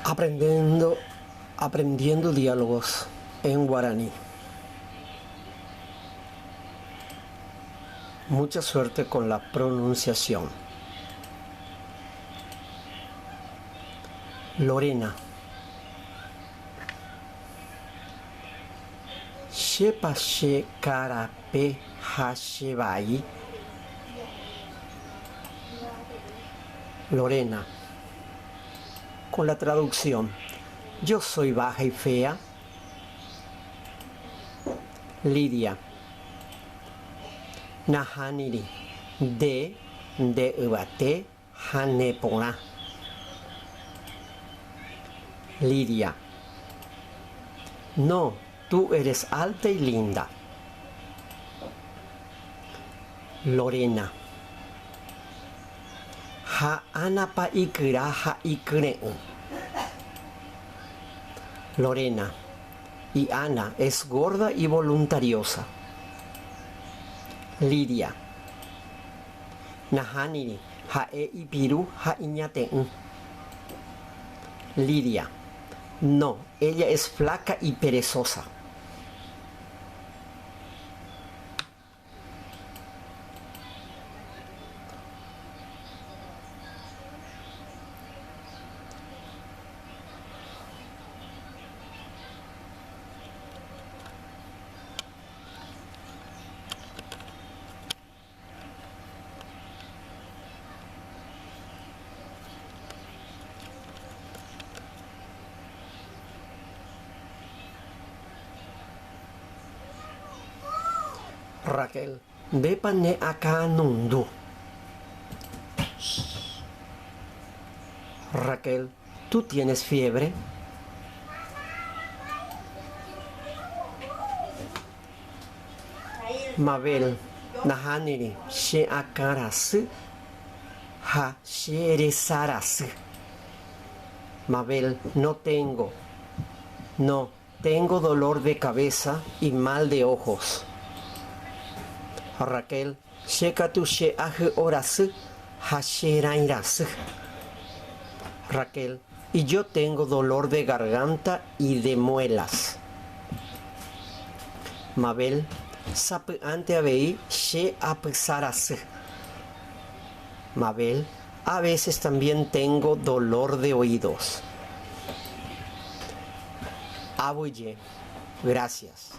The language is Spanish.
Aprendiendo diálogos en guaraní. Mucha suerte con la pronunciación. Lorena. Shepa she karape hashebai. Lorena. Con la traducción. Yo soy baja y fea. Lidia. Nahaniri. De ubate hanepona. Lidia. No, tú eres alta y linda. Lorena. Ha anapa ikura ha ikureu. Lorena. Y Ana es gorda y voluntariosa. Lidia. Nahaniri ha e ipiru ha iñateun. Lidia. No, ella es flaca y perezosa. Raquel, ve pane acá nundu. Raquel, ¿tú tienes fiebre? Mabel, nahaniri, she akarasu, ha sheresarasu. Mabel, no tengo dolor de cabeza y mal de ojos. Raquel, shekatu she ahu orasu, ha sherairasu. Raquel, y yo tengo dolor de garganta y de muelas. Mabel, sapu ante abei she apsarasu. Mabel, a veces también tengo dolor de oídos. Abuye, gracias.